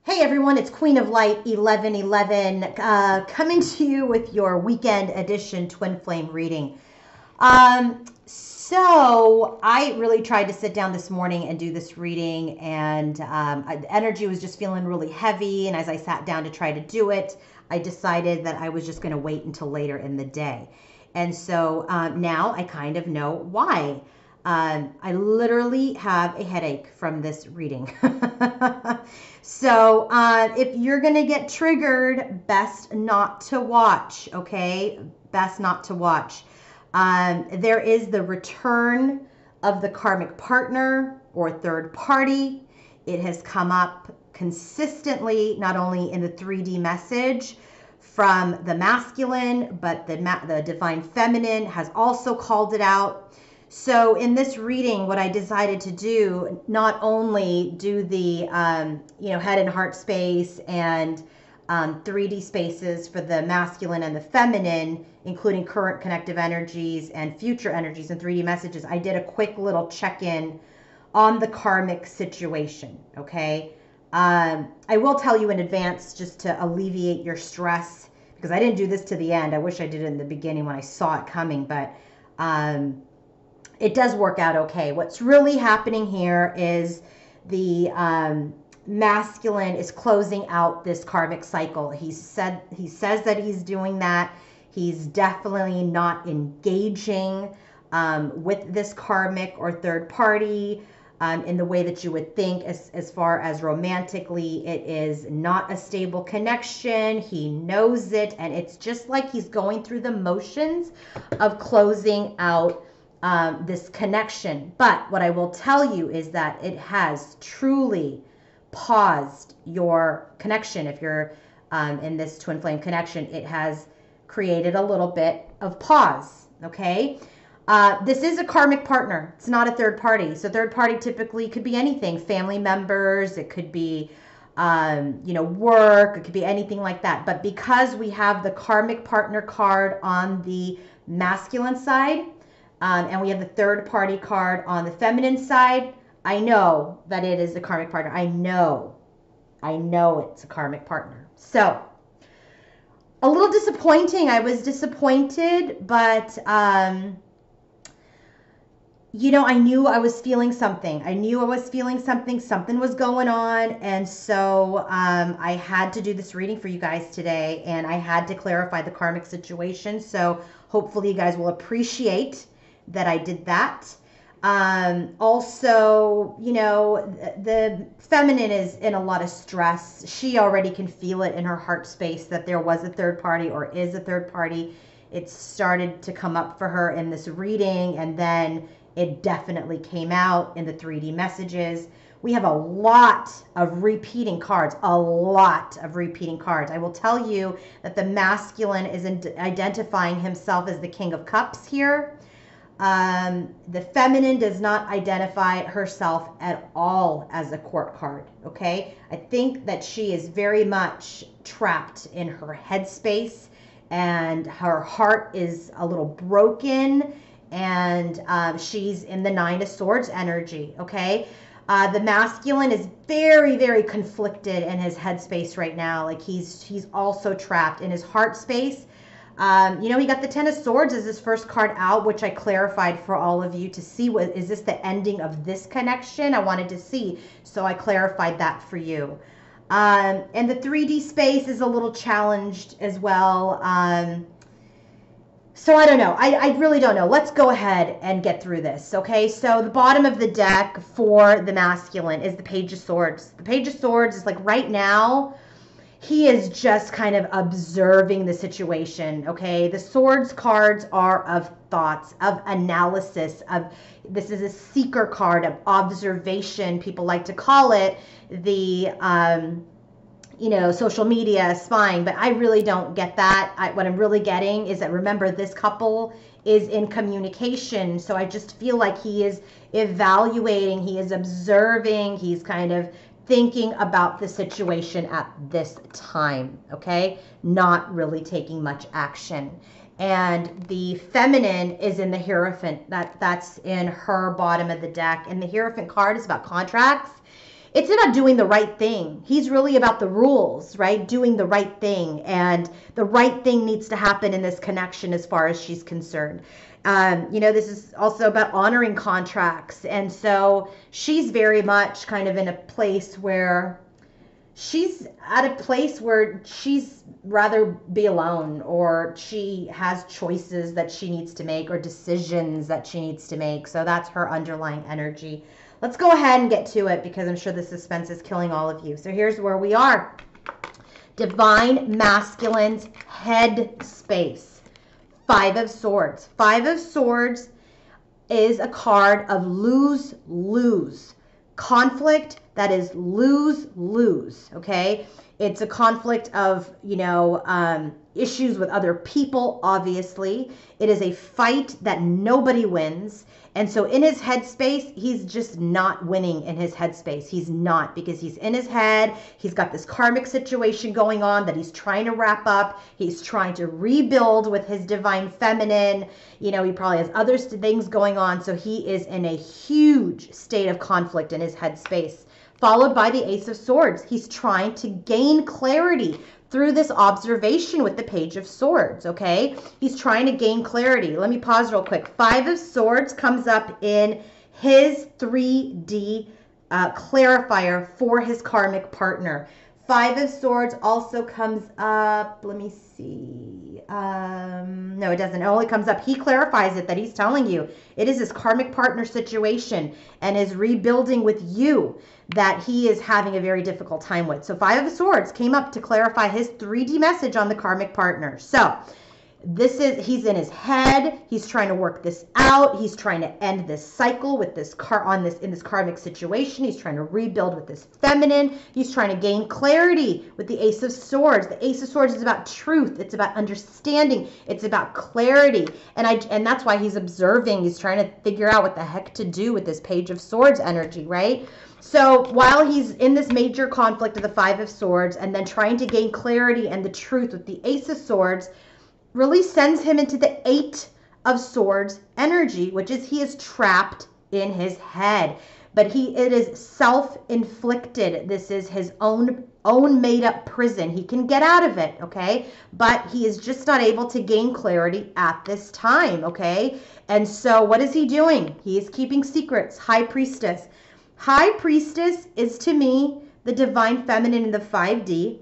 Hey everyone, it's Queen of Light 1111 coming to you with your weekend edition twin flame reading. So I really tried to sit down this morning and do this reading, and the energy was just feeling really heavy. And as I sat down to try to do it, I decided that I was just going to wait until later in the day. And so now I kind of know why. I literally have a headache from this reading. So if you're going to get triggered, best not to watch, okay? Best not to watch. There is the return of the karmic partner or third party. It has come up consistently, not only in the 3D message from the masculine, but the divine feminine has also called it out. So in this reading, what I decided to do, not only do the head and heart space and 3D spaces for the masculine and the feminine, including current connective energies and future energies and 3D messages, I did a quick little check-in on the karmic situation, okay? I will tell you in advance just to alleviate your stress, because I didn't do this to the end. I wish I did it in the beginning when I saw it coming, but it does work out okay. What's really happening here is the masculine is closing out this karmic cycle. He says that he's doing that. He's definitely not engaging with this karmic or third party in the way that you would think. As far as romantically, it is not a stable connection. He knows it, and it's just like he's going through the motions of closing out this connection. But what I will tell you is that it has truly paused your connection. If you're in this twin flame connection, it has created a little bit of pause, okay? This is a karmic partner. It's not a third party. So third party typically could be anything, family members, it could be work, it could be anything like that. But because we have the karmic partner card on the masculine side, and we have the third party card on the feminine side, I know that it is a karmic partner. I know it's a karmic partner. So a little disappointing. I was disappointed, but I knew I was feeling something. Something was going on. And so I had to do this reading for you guys today, and I had to clarify the karmic situation. So hopefully you guys will appreciate that I did that. Also, the feminine is in a lot of stress. She already can feel it in her heart space that there was a third party or is a third party. It started to come up for her in this reading, and then it definitely came out in the 3D messages. We have a lot of repeating cards, I will tell you that the masculine is identifying himself as the King of Cups here. The feminine does not identify herself at all as a court card, okay? I think that she is very much trapped in her headspace, and her heart is a little broken, and she's in the Nine of Swords energy, okay? The masculine is very, very conflicted in his headspace right now. Like he's also trapped in his heart space. He got the Ten of Swords as his first card out, which I clarified for all of you to see. Is this the ending of this connection? I wanted to see, so I clarified that for you. And the 3D space is a little challenged as well. So I don't know. I really don't know. Let's go ahead and get through this, okay? So the bottom of the deck for the masculine is the Page of Swords. The Page of Swords is like right now, he is just kind of observing the situation, okay? The Swords cards are of thoughts, of analysis, this is a seeker card of observation. People like to call it the, social media spying, but I really don't get that. What I'm really getting is that, remember, this couple is in communication, so I just feel like he is evaluating, he is observing, he's kind of thinking about the situation at this time, okay? Not really taking much action. And the feminine is in the Hierophant. That's in her bottom of the deck. And the Hierophant card is about contracts. it's about doing the right thing. He's really about the rules, right? Doing the right thing. And the right thing needs to happen in this connection as far as she's concerned. This is also about honoring contracts. And so she's very much kind of in a place where she's rather be alone, or she has choices that she needs to make or decisions that she needs to make. So that's her underlying energy. Let's go ahead and get to it because I'm sure the suspense is killing all of you. So here's where we are. Divine Masculine's head space. 5 of Swords. 5 of Swords is a card of lose-lose. Conflict that is lose-lose, okay? It's a conflict of, issues with other people, obviously. It is a fight that nobody wins. And so in his headspace, he's just not winning in his headspace. He's not, because he's in his head. He's got this karmic situation going on that he's trying to wrap up. He's trying to rebuild with his divine feminine. He probably has other things going on. So he is in a huge state of conflict in his headspace. Followed by the Ace of Swords. He's trying to gain clarity through this observation with the Page of Swords, okay? He's trying to gain clarity. Let me pause real quick. 5 of Swords comes up in his 3D clarifier for his karmic partner. 5 of Swords also comes up, let me see. No, it doesn't. It only comes up. He clarifies it, that he's telling you it is his karmic partner situation and is rebuilding with you that he is having a very difficult time with. So 5 of Swords came up to clarify his 3D message on the karmic partner. So he's in his head. He's trying to work this out. He's trying to end this cycle with this in this karmic situation. He's trying to rebuild with this feminine. He's trying to gain clarity with the Ace of Swords. The Ace of Swords is about truth. It's about understanding. It's about clarity. And that's why he's observing. He's trying to figure out what the heck to do with this Page of Swords energy, right? So while he's in this major conflict of the 5 of Swords and then trying to gain clarity and the truth with the Ace of Swords, really sends him into the 8 of Swords energy, which is he is trapped in his head. But it is self-inflicted. This is his own made-up prison. He can get out of it, okay? But he is just not able to gain clarity at this time, okay? And so what is he doing? He is keeping secrets. High Priestess. High Priestess is, to me, the divine feminine in the 5D.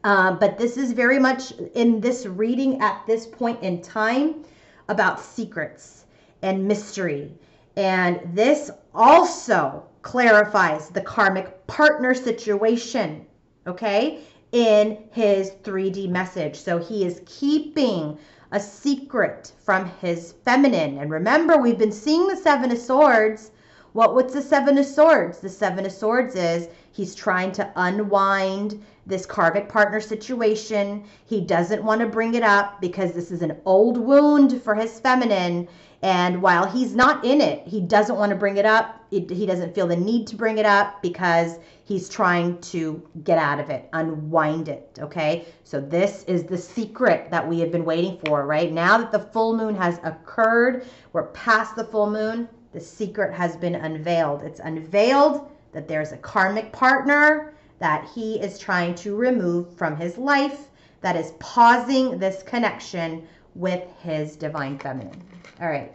But this is very much in this reading at this point in time about secrets and mystery. And this also clarifies the karmic partner situation, okay, in his 3D message. So he is keeping a secret from his feminine. And remember, we've been seeing the 7 of Swords. What's the 7 of Swords? The 7 of Swords is he's trying to unwind this karmic partner situation. He doesn't want to bring it up because this is an old wound for his feminine. And while he's not in it, he doesn't want to bring it up. He doesn't feel the need to bring it up because he's trying to get out of it, unwind it, okay? So this is the secret that we have been waiting for, right? Now that the full moon has occurred, we're past the full moon, the secret has been unveiled. It's unveiled that there's a karmic partner that he is trying to remove from his life that is pausing this connection with his divine feminine. All right.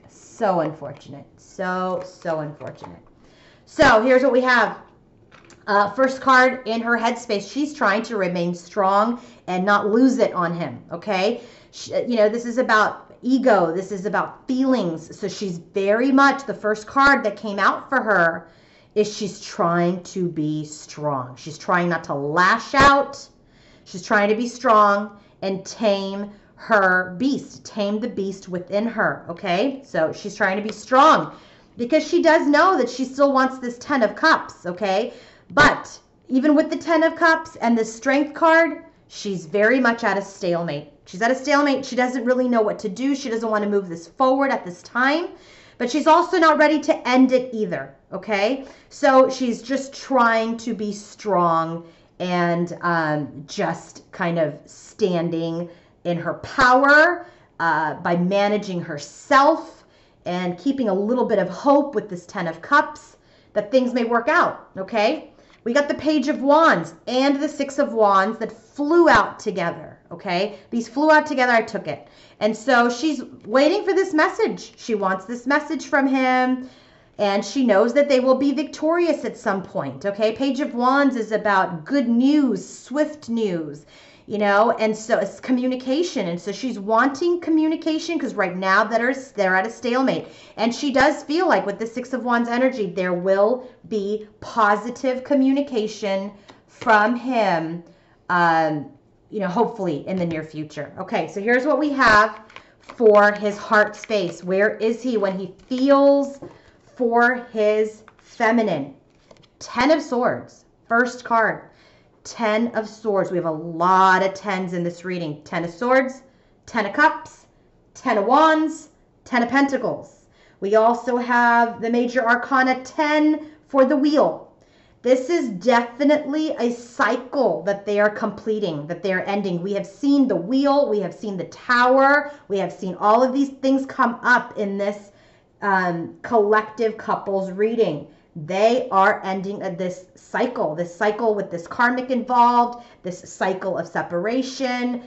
So unfortunate. So unfortunate. So here's what we have. First card in her headspace. She's trying to remain strong and not lose it on him. Okay. This is about ego. This is about feelings. So she's very much, the first card that came out for her is she's trying to be strong. She's trying not to lash out. She's trying to be strong and tame her beast, tame the beast within her, okay? So she's trying to be strong because she does know that she still wants this 10 of Cups, okay? But even with the 10 of Cups and the Strength card, she's very much at a stalemate. She's at a stalemate. She doesn't really know what to do. She doesn't want to move this forward at this time, but she's also not ready to end it either, okay? So she's just trying to be strong and just kind of standing in her power by managing herself and keeping a little bit of hope with this 10 of Cups that things may work out, okay? We got the Page of Wands and the Six of Wands that flew out together, okay? These flew out together, I took it. And so she's waiting for this message. She wants this message from him, and she knows that they will be victorious at some point, okay? Page of Wands is about good news, swift news, you know, and so it's communication. And so she's wanting communication because right now they're at a stalemate. And she does feel like with the Six of Wands energy, there will be positive communication from him, you know, hopefully in the near future. Okay, so here's what we have for his heart space. Where is he when he feels for his feminine? 10 of Swords, first card. 10 of Swords. We have a lot of 10s in this reading. 10 of Swords, 10 of Cups, 10 of Wands, 10 of Pentacles. We also have the major arcana 10 for the Wheel. This is definitely a cycle that they are completing, that they are ending. We have seen the Wheel, we have seen the Tower, we have seen all of these things come up in this collective couples reading. They are ending this cycle with this karmic involved, this cycle of separation.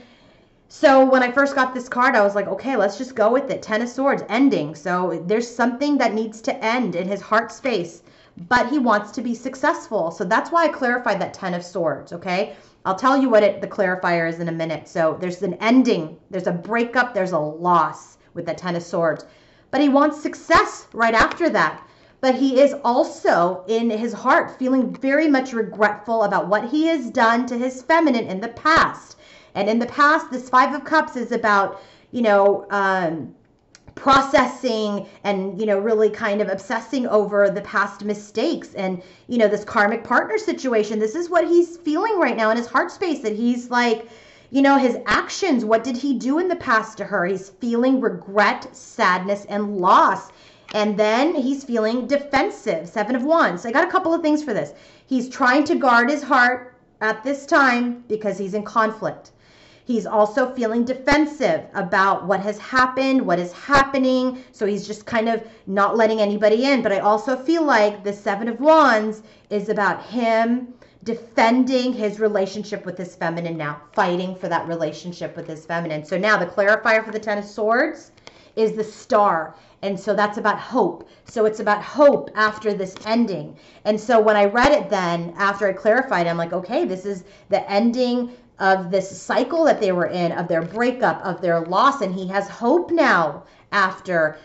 So when I first got this card, I was like, okay, let's just go with it. 10 of Swords, ending. So there's something that needs to end in his heart space, but he wants to be successful. So that's why I clarified that 10 of Swords, okay? I'll tell you what the clarifier is in a minute. So there's an ending, there's a breakup, there's a loss with that 10 of Swords. But he wants success right after that. But he is also in his heart feeling very much regretful about what he has done to his feminine in the past. And in the past, this Five of Cups is about, you know, processing and, you know, really kind of obsessing over the past mistakes and, you know, this karmic partner situation. This is what he's feeling right now in his heart space, that he's like, you know, his actions, what did he do in the past to her? He's feeling regret, sadness, and loss. And then he's feeling defensive. 7 of Wands. So I got a couple of things for this. He's trying to guard his heart at this time because he's in conflict. He's also feeling defensive about what has happened, what is happening. So he's just kind of not letting anybody in. But I also feel like the 7 of Wands is about him defending his relationship with his feminine now, fighting for that relationship with his feminine. So now the clarifier for the 10 of Swords is the Star. And so that's about hope. So it's about hope after this ending. And so when I read it then, after I clarified, I'm like, okay, this is the ending of this cycle that they were in, of their breakup, of their loss. And he has hope now after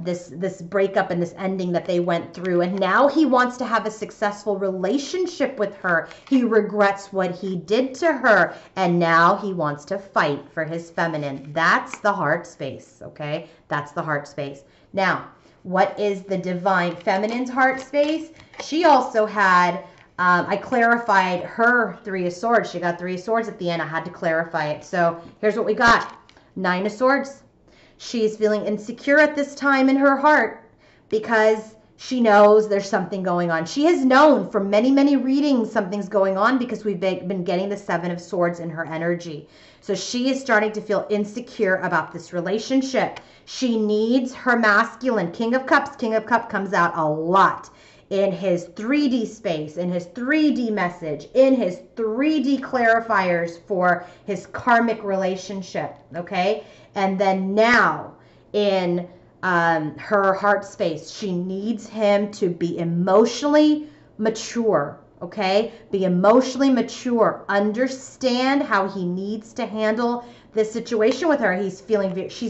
this breakup and this ending that they went through. And now he wants to have a successful relationship with her. He regrets what he did to her. And now he wants to fight for his feminine. That's the heart space, okay? That's the heart space. Now, what is the divine feminine's heart space? She also had, I clarified her 3 of Swords. She got 3 of Swords at the end. I had to clarify it. So here's what we got. 9 of Swords. She's feeling insecure at this time in her heart because she knows there's something going on. She has known for many, many readings something's going on because we've been getting the 7 of Swords in her energy. So she is starting to feel insecure about this relationship. She needs her masculine. King of Cups. King of Cups comes out a lot in his 3D space, in his 3D message, in his 3D clarifiers for his karmic relationship, okay? And then now in her heart space, she needs him to be emotionally mature, okay? Be emotionally mature. Understand how he needs to handle this situation with her. She's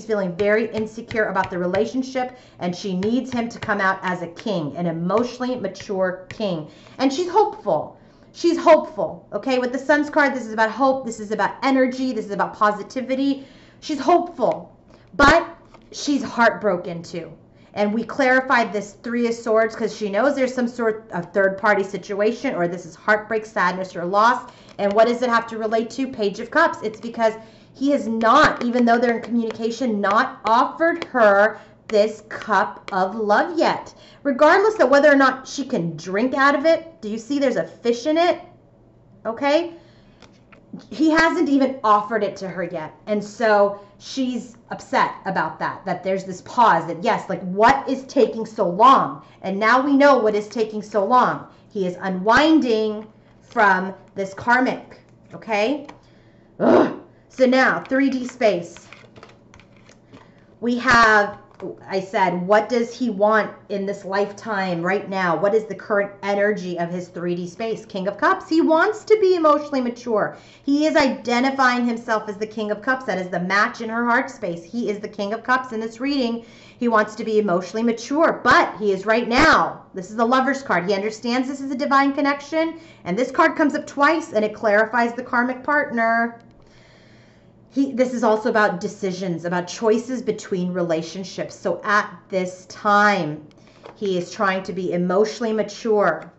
feeling very insecure about the relationship, and she needs him to come out as a king, an emotionally mature king. And she's hopeful. She's hopeful, okay? With the Sun's card, this is about hope. This is about energy. This is about positivity. She's hopeful, but she's heartbroken too. And we clarified this 3 of Swords because she knows there's some sort of third-party situation, or this is heartbreak, sadness, or loss. And what does it have to relate to? Page of Cups. It's because he has not, even though they're in communication, not offered her this cup of love yet. Regardless of whether or not she can drink out of it. Do you see there's a fish in it? Okay? He hasn't even offered it to her yet. And so she's upset about that there's this pause, that yes, like what is taking so long? And now we know what is taking so long. He is unwinding from this karmic, okay? Ugh. So now 3D space. We have, I said, what does he want in this lifetime right now? What is the current energy of his 3D space? King of Cups. He wants to be emotionally mature. He is identifying himself as the King of Cups. That is the match in her heart space. He is the King of Cups in this reading. He wants to be emotionally mature, but he is right now. This is the Lover's card. He understands this is a divine connection, and this card comes up twice, and it clarifies the karmic partner. This is also about decisions, about choices between relationships. So at this time, he is trying to be emotionally mature,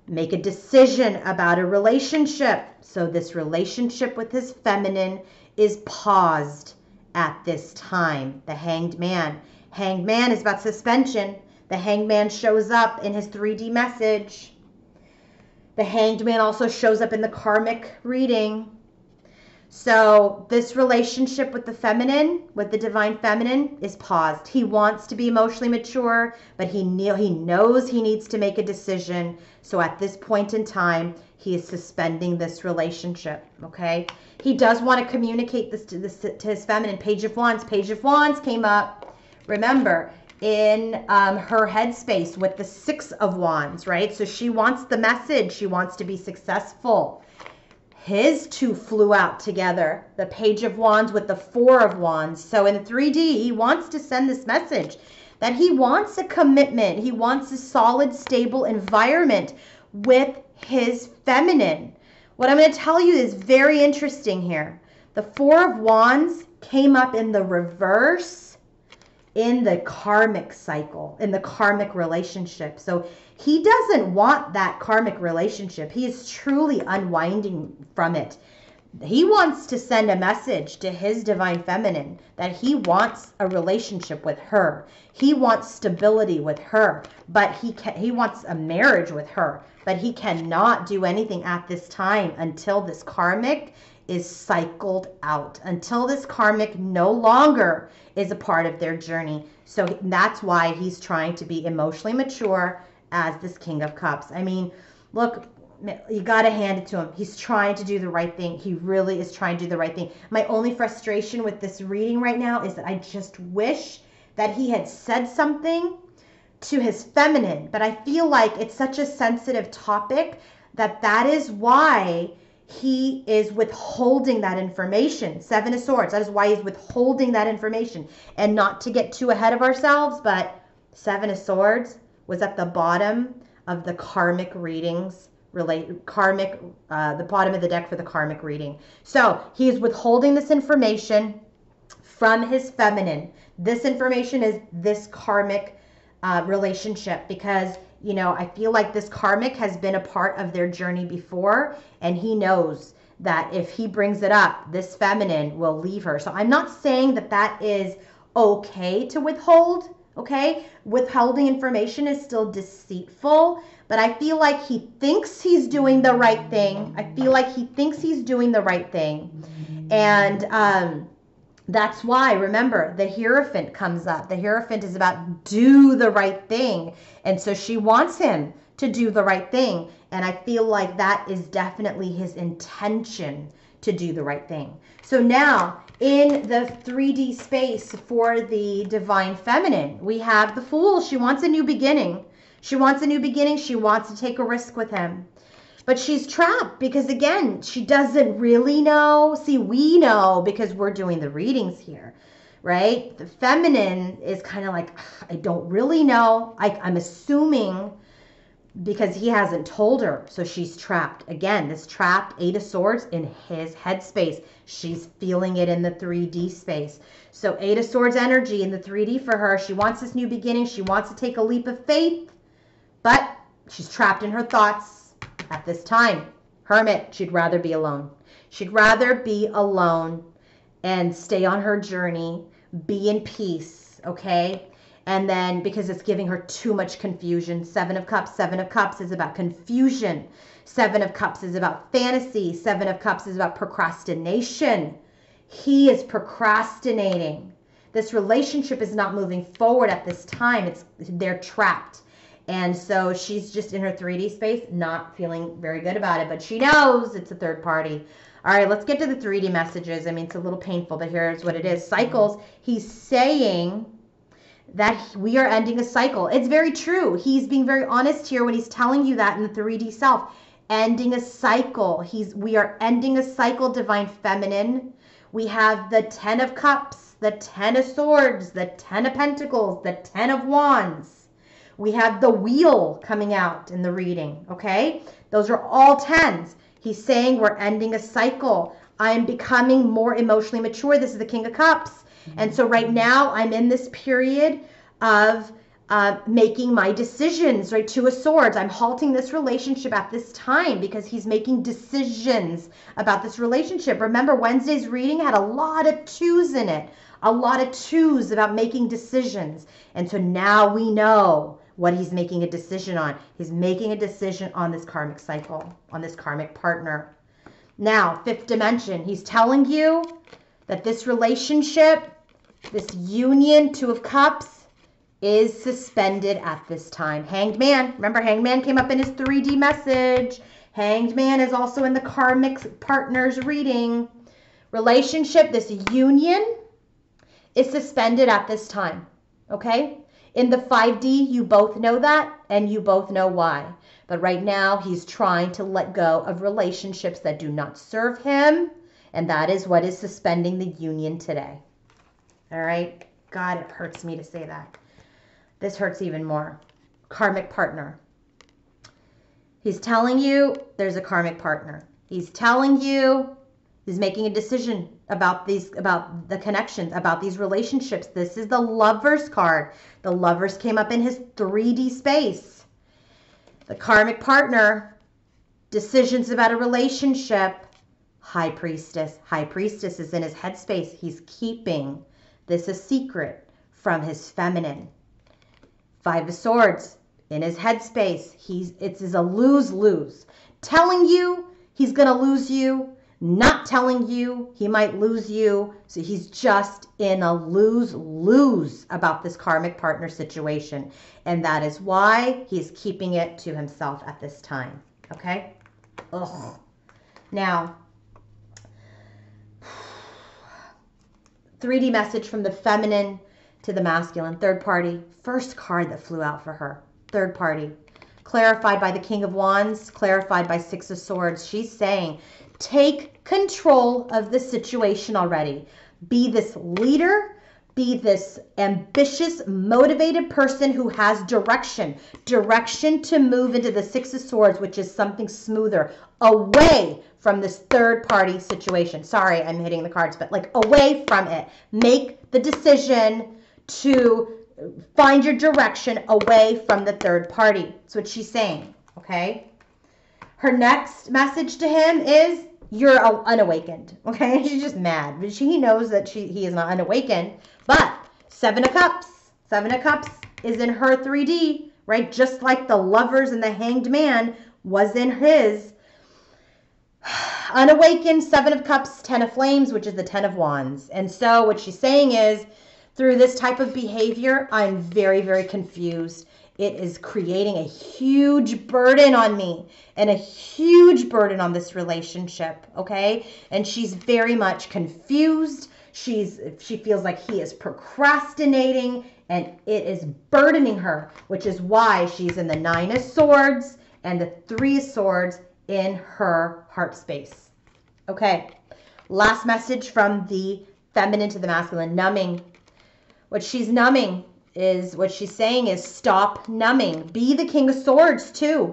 make a decision about a relationship. So this relationship with his feminine is paused at this time. The Hanged Man. Hanged Man is about suspension. The Hanged Man shows up in his 3D message. The Hanged Man also shows up in the karmic reading. So this relationship with the feminine, with the divine feminine, is paused. He wants to be emotionally mature, but he knows he needs to make a decision. So at this point in time, he is suspending this relationship, okay? He does want to communicate this to his feminine. Page of Wands. Page of Wands came up, remember, in her headspace with the 6 of Wands, right? So she wants the message. She wants to be successful. His two flew out together, the Page of Wands with the 4 of Wands. So in 3D, he wants to send this message that he wants a commitment. He wants a solid, stable environment with his feminine. What I'm going to tell you is very interesting here. The 4 of Wands came up in the reverse in the karmic cycle, in the karmic relationship. So he doesn't want that karmic relationship. He is truly unwinding from it. He wants to send a message to his divine feminine that he wants a relationship with her. He wants stability with her, but he wants a marriage with her, but he cannot do anything at this time until this karmic is cycled out, until this karmic no longer is a part of their journey. So that's why he's trying to be emotionally mature as this King of Cups. I mean, look, you got to hand it to him. He's trying to do the right thing. He really is trying to do the right thing. My only frustration with this reading right now is that I just wish that he had said something to his feminine. But I feel like it's such a sensitive topic that is why he is withholding that information. 7 of Swords. That is why he's withholding that information. And not to get too ahead of ourselves, but 7 of Swords was at the bottom of the karmic readings, the bottom of the deck for the karmic reading. So he is withholding this information from his feminine. This information is this karmic relationship because, you know, I feel like this karmic has been a part of their journey before, and he knows that if he brings it up, this feminine will leave her. So I'm not saying that is okay to withhold. Okay, withholding information is still deceitful, but I feel like he thinks he's doing the right thing. I feel like he thinks he's doing the right thing. And that's why, remember, the Hierophant comes up. The Hierophant is about do the right thing. And so she wants him to do the right thing. And I feel like that is definitely his intention, to do the right thing. So now, in the 3D space for the divine feminine, we have the Fool. She wants a new beginning. She wants a new beginning. She wants to take a risk with him. But she's trapped because, again, she doesn't really know. See, we know because we're doing the readings here, right? The feminine is kind of like, I don't really know. I'm assuming because he hasn't told her. So she's trapped. Again, this trapped 8 of Swords in his headspace. She's feeling it in the 3D space. So 8 of Swords energy in the 3D for her. She wants this new beginning. She wants to take a leap of faith, but she's trapped in her thoughts at this time. Hermit, she'd rather be alone. She'd rather be alone and stay on her journey, be in peace, okay? And then because it's giving her too much confusion. 7 of Cups. 7 of Cups is about confusion. 7 of Cups is about fantasy. 7 of Cups is about procrastination. He is procrastinating. This relationship is not moving forward at this time. They're trapped. And so she's just in her 3D space, not feeling very good about it, but she knows it's a third party. All right, let's get to the 3D messages. I mean, it's a little painful, but here's what it is. Cycles, he's saying that we are ending a cycle. It's very true. He's being very honest here when he's telling you that in the 3D self. Ending a cycle. We are ending a cycle, Divine Feminine. We have the 10 of Cups, the 10 of Swords, the 10 of Pentacles, the 10 of Wands. We have the Wheel coming out in the reading, okay? Those are all 10s. He's saying we're ending a cycle. I'm becoming more emotionally mature. This is the King of Cups. And so right now I'm in this period of making my decisions, right? Two of Swords. I'm halting this relationship at this time because he's making decisions about this relationship. Remember, Wednesday's reading had a lot of twos in it. A lot of twos about making decisions. And so now we know what he's making a decision on. He's making a decision on this karmic cycle, on this karmic partner. Now, fifth dimension, he's telling you that this relationship, this union, Two of Cups, is suspended at this time. Hanged Man. Remember, Hanged Man came up in his 3D message. Hanged Man is also in the karmic partners reading. Relationship, this union, is suspended at this time. Okay? In the 5D, you both know that, and you both know why. But right now, he's trying to let go of relationships that do not serve him, and that is what is suspending the union today. All right? God, it hurts me to say that. This hurts even more. Karmic partner. He's telling you there's a karmic partner. He's telling you he's making a decision about the connections, about these relationships. This is the Lovers card. The Lovers came up in his 3D space. The karmic partner, decisions about a relationship. High Priestess. High Priestess is in his headspace. He's keeping this a secret from his feminine. Five of Swords in his headspace. It's a lose-lose. Telling you he's going to lose you. Not telling you he might lose you. So he's just in a lose-lose about this karmic partner situation. And that is why he's keeping it to himself at this time. Okay? Ugh. Now, 3D message from the feminine to the masculine. Third party. First card that flew out for her. Third party. Clarified by the King of Wands. Clarified by Six of Swords. She's saying, take control of the situation already. Be this leader. Be this ambitious, motivated person who has direction. Direction to move into the Six of Swords, which is something smoother. Away from this third party situation. Sorry, I'm hitting the cards, but like away from it. Make the decision to find your direction away from the third party. That's what she's saying, okay? Her next message to him is, you're unawakened, okay? She's just mad. He knows that he is not unawakened, but Seven of Cups. Seven of Cups is in her 3D, right? Just like the Lovers and the Hanged Man was in his. Unawakened, Seven of Cups, 10 of Flames, which is the 10 of Wands. And so what she's saying is, through this type of behavior, I'm very, very confused. It is creating a huge burden on me and a huge burden on this relationship, okay? And she's very much confused. She feels like he is procrastinating and it is burdening her, which is why she's in the Nine of Swords and the Three of Swords in her heart space. Okay, last message from the feminine to the masculine, numbing. What she's numbing is, what she's saying is, stop numbing. Be the King of Swords too.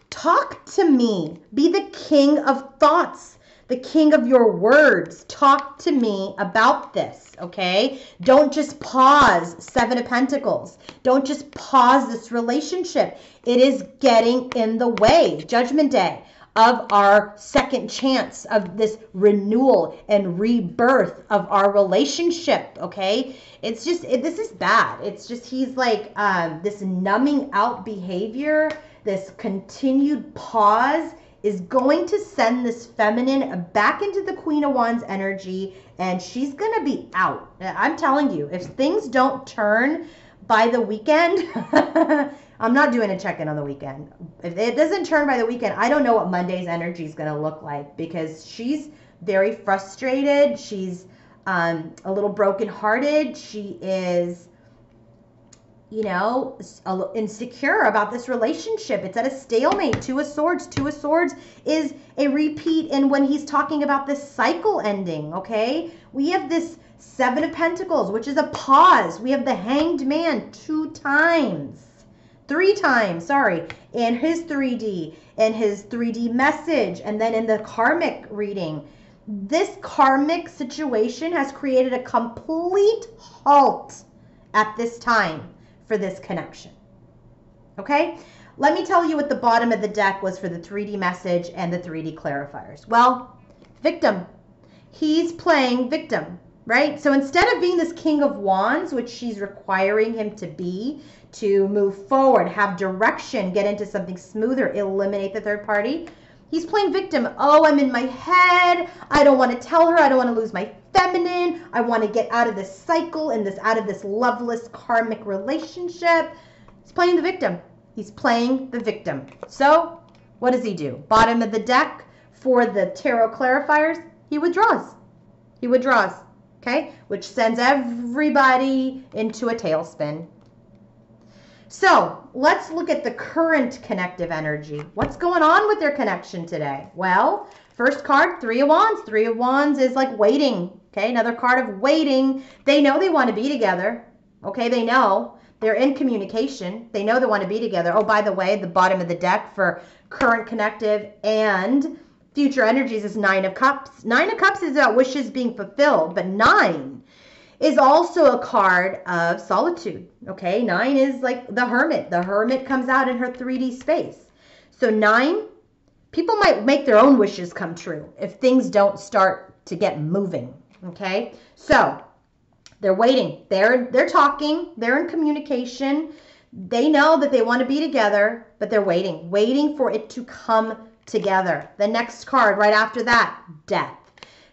Talk to me. Be the king of thoughts, the king of your words. Talk to me about this, okay? Don't just pause. Seven of Pentacles. Don't just pause this relationship. It is getting in the way. Judgment Day of our second chance, of this renewal and rebirth of our relationship, okay? It's just, this is bad. It's just, he's like, this numbing out behavior, this continued pause is going to send this feminine back into the Queen of Wands energy, and she's going to be out. I'm telling you, if things don't turn by the weekend, I'm not doing a check-in on the weekend. If it doesn't turn by the weekend, I don't know what Monday's energy is going to look like, because she's very frustrated. She's a little brokenhearted. She is, you know, insecure about this relationship. It's at a stalemate. Two of Swords. Two of Swords is a repeat in when he's talking about this cycle ending, okay? We have this Seven of Pentacles, which is a pause. We have the Hanged Man 3 times, sorry, in his 3D, in his 3D message, and then in the karmic reading. This karmic situation has created a complete halt at this time for this connection. Okay? Let me tell you what the bottom of the deck was for the 3D message and the 3D clarifiers. Well, victim. He's playing victim, right? So instead of being this King of Wands, which she's requiring him to be, to move forward, have direction, get into something smoother, eliminate the third party, he's playing victim. Oh, I'm in my head. I don't want to tell her. I don't want to lose my feminine. I want to get out of this cycle and out of this loveless karmic relationship. He's playing the victim. He's playing the victim. So what does he do? Bottom of the deck for the tarot clarifiers, he withdraws. He withdraws, okay? Which sends everybody into a tailspin. So let's look at the current connective energy. What's going on with their connection today? Well, first card, Three of Wands. Three of Wands is like waiting. Okay, another card of waiting. They know they want to be together. Okay, they know. They're in communication. They know they want to be together. Oh, by the way, the bottom of the deck for current connective and future energies is Nine of Cups. Nine of Cups is about wishes being fulfilled, but 9 is also a card of solitude. Okay, 9 is like the Hermit. The Hermit comes out in her 3D space. So 9, people might make their own wishes come true if things don't start to get moving. Okay, so they're waiting. They're talking. They're in communication. They know that they want to be together, but they're waiting for it to come together. The next card right after that, Death.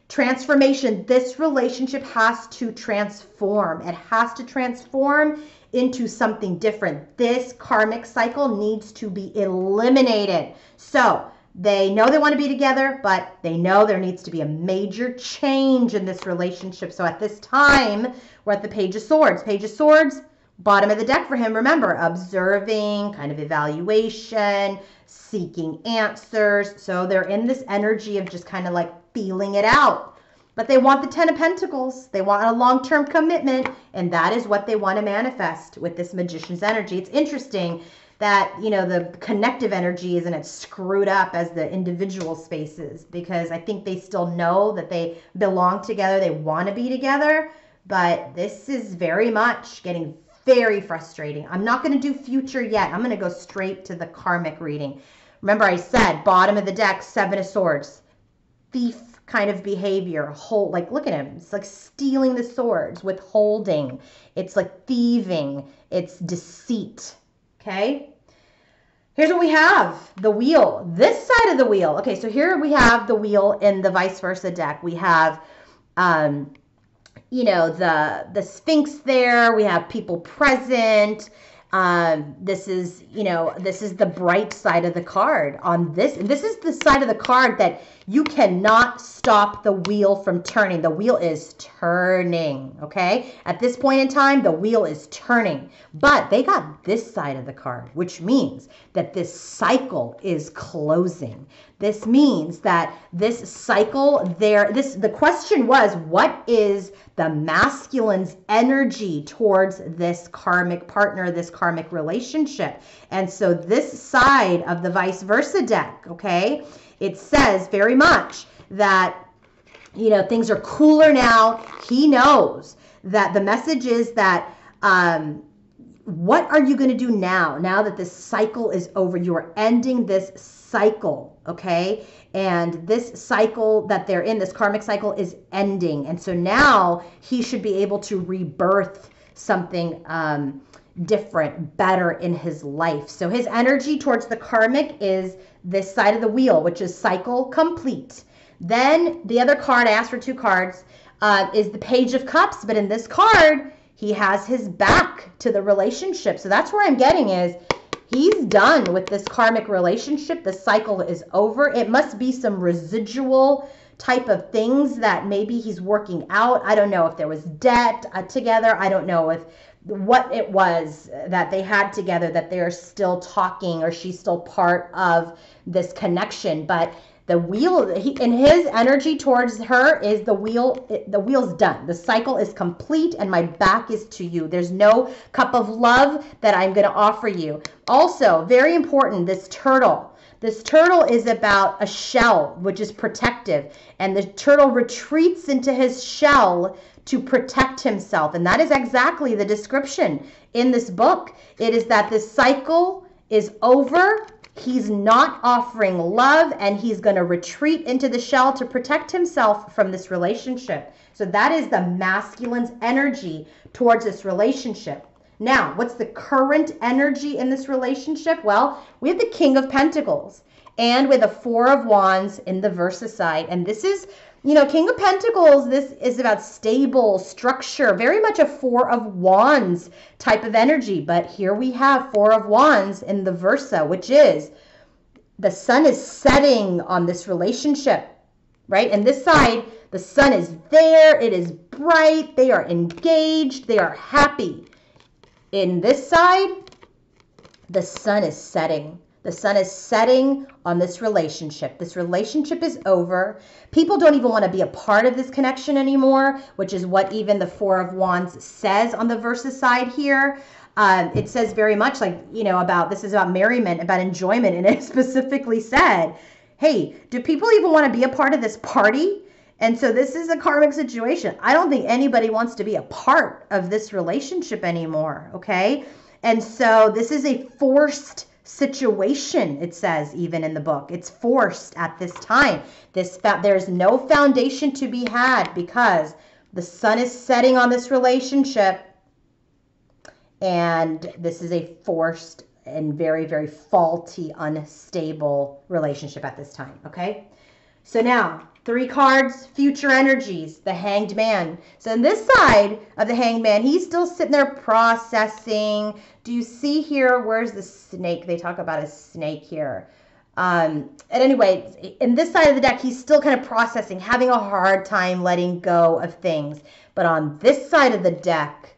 Transformation. This relationship has to transform. It has to transform into something different. This karmic cycle needs to be eliminated. So they know they want to be together, but they know there needs to be a major change in this relationship. So at this time, we're at the Page of Swords. Page of Swords, bottom of the deck for him, remember, observing, kind of evaluation, seeking answers. So they're in this energy of just kind of like feeling it out. But they want the Ten of Pentacles. They want a long-term commitment, and that is what they want to manifest with this Magician's energy. It's interesting that, you know, the connective energy isn't as screwed up as the individual spaces, because I think they still know that they belong together. They want to be together, but this is very much getting very frustrating. I'm not going to do future yet. I'm going to go straight to the karmic reading. Remember, I said bottom of the deck, Seven of Swords, thief kind of behavior, hold, like look at him. It's like stealing the swords, withholding. It's like thieving. It's deceit. Okay. Here's what we have, the wheel, this side of the wheel. Okay, so here we have the wheel in the vice versa deck. We have, you know, the Sphinx there. We have people present. This is, you know, this is the bright side of the card on this. And this is the side of the card that you cannot stop the wheel from turning. The wheel is turning, okay? At this point in time, the wheel is turning. But they got this side of the card, which means that this cycle is closing. This means that this cycle there, the question was, what is the masculine's energy towards this karmic partner, this karmic relationship? And so this side of the vice versa deck, okay, it says very much that, you know, things are cooler now. He knows that the message is that, what are you going to do now that this cycle is over? You are ending this cycle, okay? And this cycle that they're in, this karmic cycle, is ending. And so now he should be able to rebirth something, different, better in his life. So his energy towards the karmic is this side of the wheel, which is cycle complete. Then the other card, I asked for 2 cards, is the Page of Cups. But in this card, he has his back to the relationship. So that's where I'm getting is he's done with this karmic relationship. The cycle is over. It must be some residual type of things that maybe he's working out. I don't know if there was debt together. I don't know if what it was that they had together that they're still talking or she's still part of this connection. But the wheel, in his energy towards her is the wheel's done. The cycle is complete and my back is to you. There's no cup of love that I'm going to offer you. Also, very important, this turtle. This turtle is about a shell, which is protective. And the turtle retreats into his shell to protect himself. And that is exactly the description in this book. It is that this cycle is over. He's not offering love and he's going to retreat into the shell to protect himself from this relationship. So that is the masculine's energy towards this relationship. Now, what's the current energy in this relationship? Well, we have the King of Pentacles and with the 4 of Wands in the Versa side. And this is, you know, King of Pentacles, this is about stable structure, very much a 4 of Wands type of energy. But here we have 4 of Wands in the Versa, which is the sun is setting on this relationship, right? And this side, the sun is there. It is bright. They are engaged. They are happy. In this side, the sun is setting. The sun is setting on this relationship. This relationship is over. People don't even want to be a part of this connection anymore, which is what even the 4 of Wands says on the Versa side here. It says very much like, you know, about this is about merriment, about enjoyment. And it specifically said, hey, do people even want to be a part of this party? And so this is a karmic situation. I don't think anybody wants to be a part of this relationship anymore, okay? And so this is a forced situation, it says even in the book. It's forced at this time. There's no foundation to be had because the sun is setting on this relationship and this is a forced and very, very faulty, unstable relationship at this time, okay? So now, 3 cards, future energies, the Hanged Man. So on this side of the Hanged Man, he's still sitting there processing. Do you see here, where's the snake? They talk about a snake here. And anyway, in this side of the deck, he's still kind of processing, having a hard time letting go of things. But on this side of the deck,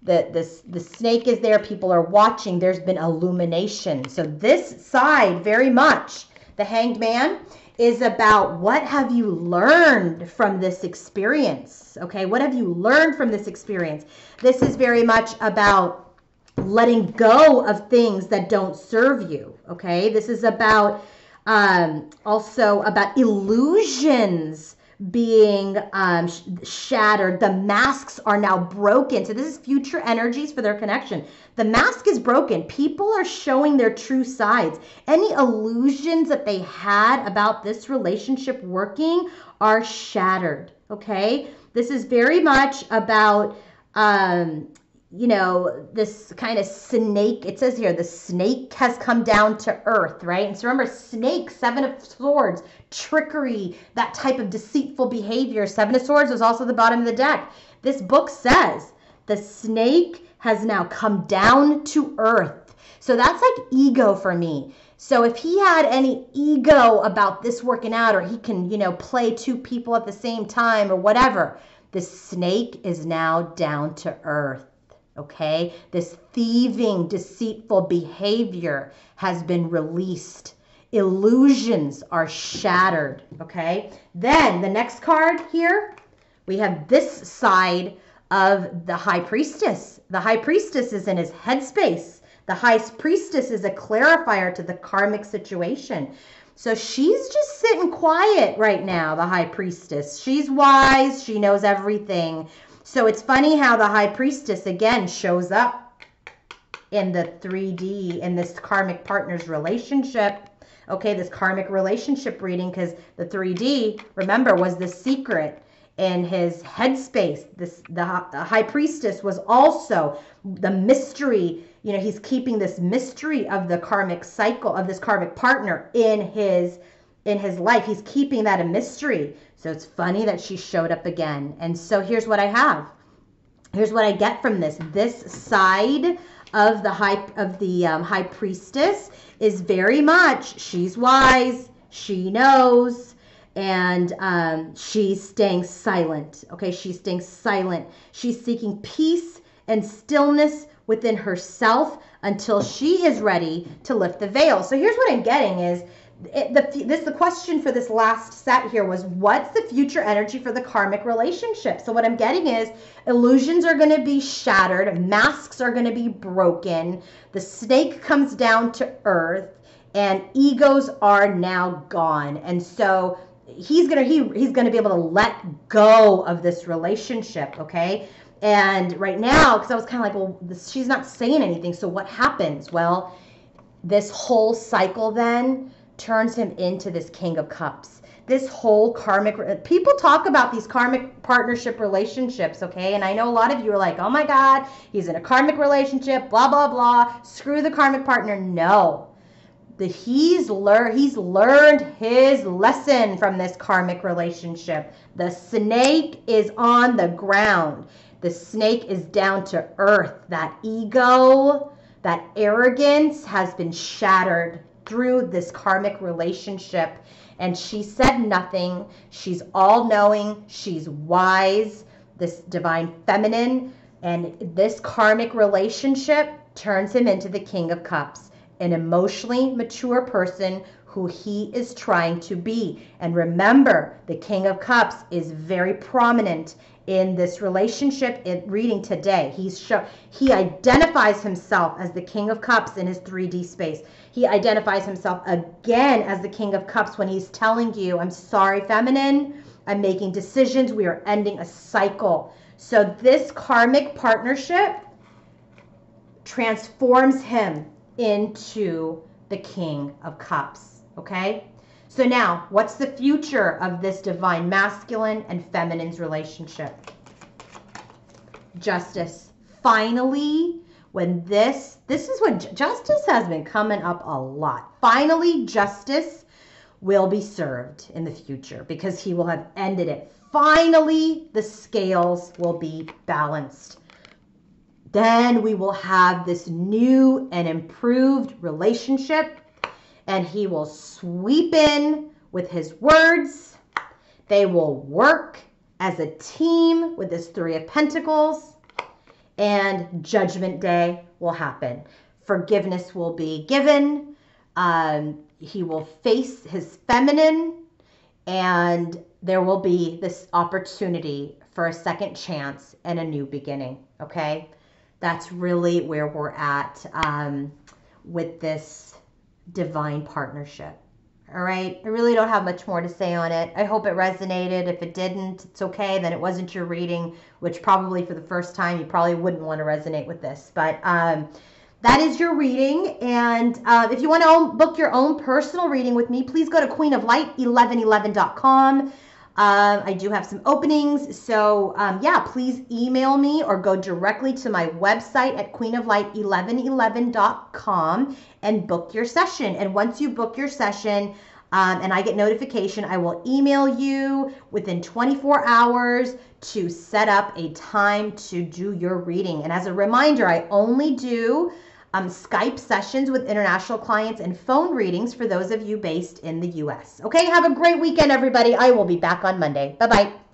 the snake is there. People are watching. There's been illumination. So this side, very much, the Hanged Man, is about what have you learned from this experience, okay? What have you learned from this experience? This is very much about letting go of things that don't serve you, okay? This is about also about illusions being shattered. The masks are now broken. So this is future energies for their connection. The mask is broken. People are showing their true sides. Any illusions that they had about this relationship working are shattered, okay? This is very much about you know, this kind of snake. It says here, the snake has come down to earth, right? And so remember, snake, 7 of Swords, trickery, that type of deceitful behavior. 7 of Swords was also the bottom of the deck. This book says the snake has now come down to earth. So that's like ego for me. So if he had any ego about this working out, or he can, you know, play 2 people at the same time or whatever, the snake is now down to earth. Okay, this thieving, deceitful behavior has been released. Illusions are shattered. Okay, then the next card here, we have this side of the High Priestess. The High Priestess is in his headspace. The High Priestess is a clarifier to the karmic situation. So she's just sitting quiet right now, the High Priestess. She's wise. She knows everything. So it's funny how the High Priestess, again, shows up in the 3D, in this karmic partner's relationship. Okay, this karmic relationship reading, because the 3D, remember, was the secret. in his headspace. The high priestess was also the mystery. You know, he's keeping this mystery of the karmic cycle, of this karmic partner in his life. He's keeping that a mystery. So it's funny that she showed up again. And so here's what I have. Here's what I get from this. This side of the high priestess is very much, she's wise, she knows, and she's staying silent. Okay, she's staying silent. She's seeking peace and stillness within herself until she is ready to lift the veil. So here's what I'm getting is, the question for this last set here was, what's the future energy for the karmic relationship? So what I'm getting is, illusions are going to be shattered, masks are going to be broken, the snake comes down to earth, and egos are now gone. And so he's gonna be able to let go of this relationship. Okay. And right now, because I was kind of like, well, she's not saying anything, so what happens? Well, this whole cycle then turns him into this King of Cups. This whole karmic, people talk about these karmic partnership relationships, okay? And I know a lot of you are like, oh my God, he's in a karmic relationship, blah, blah, blah. Screw the karmic partner. No. He's learned his lesson from this karmic relationship. The snake is on the ground. The snake is down to earth. That ego, that arrogance has been shattered through this karmic relationship. And she said nothing. She's all-knowing. She's wise, this divine feminine. And this karmic relationship turns him into the King of Cups, an emotionally mature person who he is trying to be. And remember, the King of Cups is very prominent in this relationship reading today. He identifies himself as the King of Cups in his 3D space. He identifies himself again as the King of Cups when he's telling you, I'm sorry, feminine, I'm making decisions, we are ending a cycle. So this karmic partnership transforms him into the King of Cups. Okay? So now, what's the future of this divine masculine and feminine's relationship? Justice. Finally, when this is what justice has been coming up a lot. Finally, justice will be served in the future because he will have ended it. Finally, the scales will be balanced. Then we will have this new and improved relationship, and he will sweep in with his words. They will work as a team with this 3 of Pentacles, and Judgment Day will happen. Forgiveness will be given. He will face his feminine, and there will be this opportunity for a second chance and a new beginning. Okay? That's really where we're at with this divine partnership. All right. I really don't have much more to say on it. I hope it resonated. If it didn't, it's okay. Then it wasn't your reading, which probably for the first time, you probably wouldn't want to resonate with this. But that is your reading. And if you want to book your own personal reading with me, please go to queenoflight1111.com. I do have some openings. So yeah, please email me or go directly to my website at queenoflight1111.com and book your session. And once you book your session and I get notification, I will email you within 24 hours to set up a time to do your reading. And as a reminder, I only do Skype sessions with international clients and phone readings for those of you based in the US. Okay, have a great weekend, everybody. I will be back on Monday. Bye-bye.